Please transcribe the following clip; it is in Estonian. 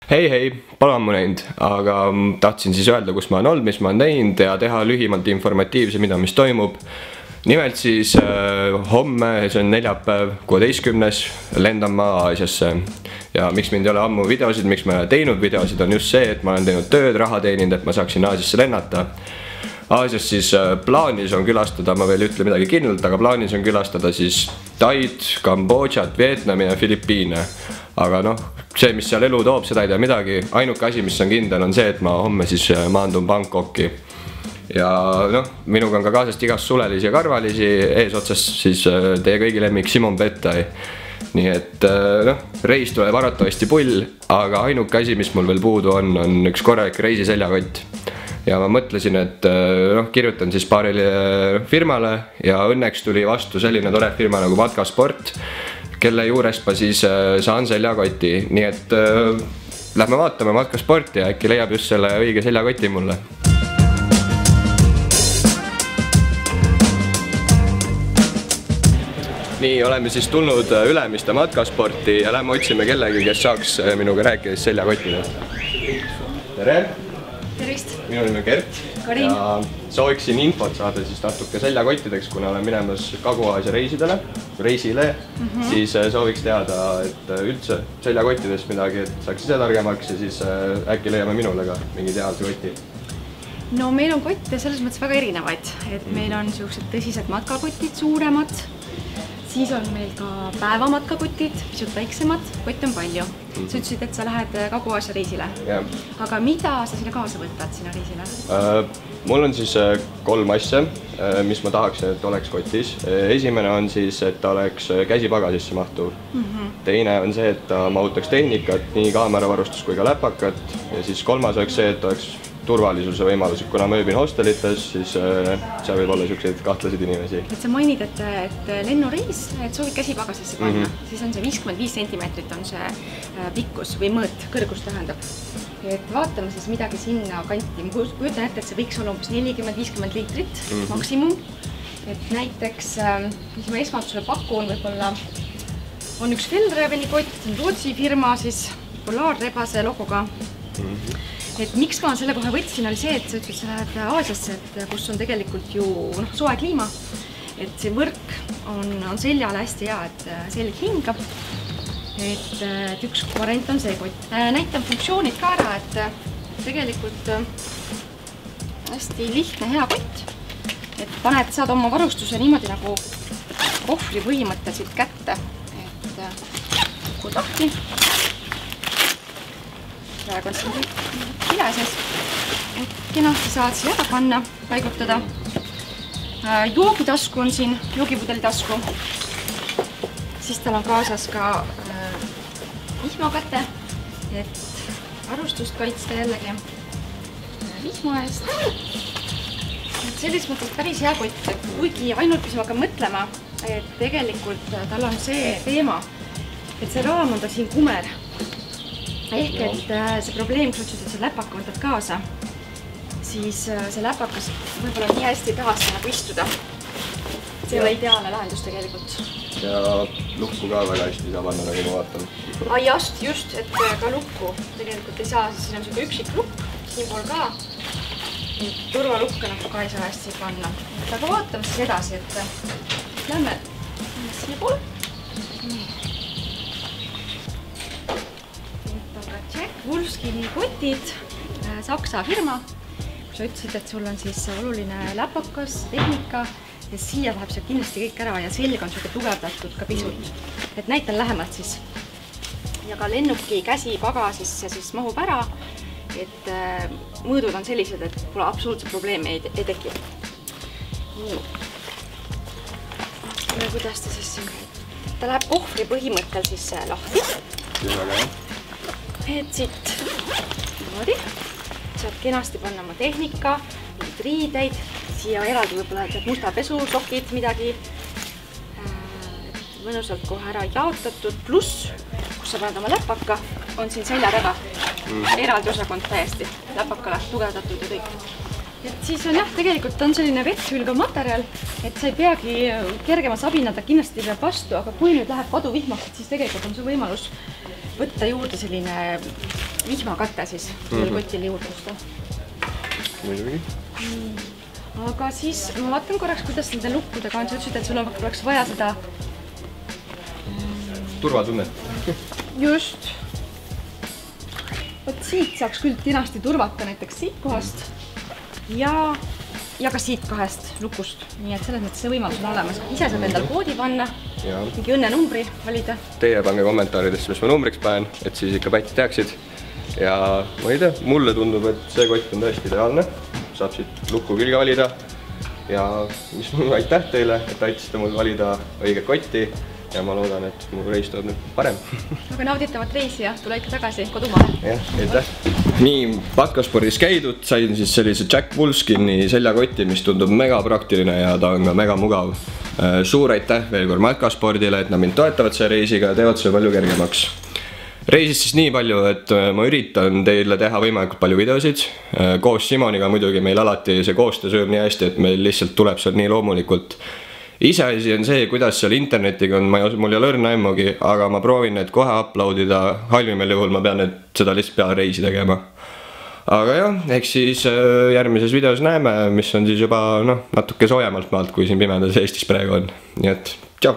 Hei, pole ammu näinud, aga tahtsin siis öelda, kus ma olen olnud, mis ma olen teinud ja teha lühimalt informatiivse, mis toimub. Nimelt siis homme, see on neljapäev, 16. lendan ma Aasiasse. Ja miks mind ei ole ammu videosid, miks ma ei ole teinud videosid, on just see, et ma olen teinud tööd, raha teeninud, et ma saaksin Aasiasse lennata. Aasias siis plaanis on külastada, ma veel ütle midagi kindlalt, aga plaanis on külastada siis Taid, Kambodžat, Vietnami ja Filipiine. Aga noh, see, mis seal elu toob, seda ei tea midagi. Ainuke asi, mis on kindel, on see, et ma homme siis maandun Bangkoki. Ja noh, minuga on ka kaasast igast sulelisi ja karvalisi, eesotsas siis teie kõigi lemmik Simon Bettai. Nii et noh, reis tuleb arvatavasti pull, aga ainuke asi, mis mul veel puudu on üks korralik reisiseljakott. Ja ma mõtlesin, et noh, kirjutan siis paarile firmale ja õnneks tuli vastu selline tore firma nagu Matkasport, kelle juurest ma siis saan seljakoti. Nii et lähme vaatame Matkasporti ja äkki leiab just selle õige seljakoti mulle. Nii, oleme siis tulnud Ülemiste Matkasporti ja lähme otsime kellegi, kes saaks minuga rääkida seljakotile. Tere! Tervist! Minu nimi on Gert ja sooviksin infot saada siis natuke seljakottideks, kuna olen minemas Kagu-Aasia reisile, siis sooviks teada, et üldse seljakottidest midagi, et saaks ise targemaks ja siis äkki leiame minule ka mingi ideaalse koti. No meil on kotte selles mõttes väga erinevaid, et meil on sellised tõsised matkakotid, suuremad, siis on meil ka päevamatkakotid, pisut väiksemad, kotte on palju. Sa ütlesid, et sa lähed Kagu-Aasia reisile. Aga mida sa sinna kaasa võtad sinna reisile? Mul on siis 3 asja, mis ma tahaksin, et oleks kotis. Esimene on siis, et ta oleks käsipagasisse mahtuv. Teine on see, et ta mahutaks tehnikat, nii kaameravarustus kui ka läpakat. Ja siis kolmas oleks see, et oleks turvalisuse võimalus. Kuna ma ööbin hostelites, siis seal võib olla selliseid kahtlased inimesi. Et sa mainid, et lennureis, et soovid käsipagasisse panna, siis on see 55 centimeetrit on see pikkus või mõõt, kõrgus tähendab. Et vaatame siis midagi sinna kanti. Ma kujutan ette, et see võiks olla umbes 40-50 liitrit maksimum. Et näiteks, mis ma esmalt sulle pakun, võib-olla on üks Fjällräveni kott, Rootsi firma, siis Polaarrebase logoga. Et miks ma selle kohe võtsin, oli see, et sa ütlesid, et sa lähed Aasiasse, kus on tegelikult ju soe kliima. Et see võrk on seljale hästi hea, et selg hingab. Et üks variant on see kott. Näitan funktsioonid ka ära, et tegelikult hästi lihtne, hea kott. Et saad oma varustuse niimoodi nagu kohvri põhimõtteliselt kätte. Et kukkud lahti. Praegu on siin kileses, et kenasti saad siia ära panna, paigutada. Joogitasku on siin, joogipudeli tasku. Siis tal on kaasas ka vihmakäte, et varustust kaitsta jällegi vihma eest. Et selles mõttes päris hea kott, kuigi ainult kui ma hakkan mõtlema, et tegelikult tal on see teema, et see raam on ta siin kumer. Ehk et see probleem, kui sa ütlesid, et see läpaka võtad kaasa, siis see läpakas võib-olla nii hästi ei taha sinna istuda. See ei ole ideaalne lahendus tegelikult. Ja lukku ka väga hästi ei saa panna, nagu ma vaatan. Just, et ka lukku tegelikult ei saa, siis siin on selline üksik lukk, siin pool ka. Turvalukka nagu ka ei saa hästi panna. Aga vaatame siis edasi, et lähme siia poole. Wolfskini kotid, Saksa firma. Kui sa ütlesid, et sul on siis oluline läpakas, tehnika ja siia läheb see kindlasti kõik ära ja selg on selline tugevdatud ka pisut. Et näitan lähemalt siis. Ja ka lennuki käsi pagasisse siis mahub ära, et mõõdud on sellised, et pole absoluutselt probleemi ei teki. Ja kuidas ta siis siin käib? Ta läheb kohvri põhimõttel siis lahti. Et siit niimoodi, saad kenasti panna oma tehnika, riideid, siia eraldi võib-olla musta pesu, sokid, midagi mõnusalt kohe ära jaotatud, pluss, kus sa paned oma läpaka, on siin selja taga eraldi osakond täiesti, läpakale tugevdatud ja kõik. Et siis on jah, tegelikult on selline vetthülgav materjal, et sa ei peagi kergema sabinada, kindlasti peab vastu, aga kui nüüd läheb paduvihmaks, siis tegelikult on see võimalus võtta juurde selline vihmakate siis sellel kotil juurde osta. Muidugi. Aga siis ma vaatan korraks, kuidas nende lukkudega on. Sa ütlesid, et sul oleks vaja seda turvatunnet. Just. Võt siit saaks küll tinasti turvata näiteks siit kohast ja ka siit kahest lukust. Nii et selles mõttes see võimalus on olemas. Ise saab endal koodi panna, mingi õnnenumbri valida. Teie pange kommentaaridesse, mis ma numbriks panen, et siis ikka pätid teaksid. Ja ma ei tea, mulle tundub, et see kott on tõesti ideaalne. Saab siit lukku külge valida. Ja mis aitäh teile, et aitasite mul valida õiget kotti. Ja ma loodan, et mu reis tuleb nüüd parem. Aga nauditavat reisi ja tule ikka tagasi kodumaale. Jah, aitäh. Nii, Patkaspordis käidud, sain siis sellise Jack Wolfskini seljakotti, mis tundub mega praktiline ja ta on ka mega mugav. Suur aitäh veel kord Patkaspordile, et nad mind toetavad selle reisiga ja teevad see palju kergemaks. Reisist siis nii palju, et ma üritan teile teha võimalikult palju videosid. Koos Simoniga muidugi meil alati see koostöö sööb nii hästi, et meil lihtsalt tuleb seal nii loomulikult. Iseasi on see, kuidas seal internetiga on, mul ei ole õrna aimugi, aga ma proovin need kohe uploadida, halvimal juhul ma pean seda lihtsalt peale reisi tegema. Aga jah, eks siis järgmises videos näeme, mis on siis juba natuke soojemalt maalt, kui siin pimedas Eestis praegu on. Nii et, tšau!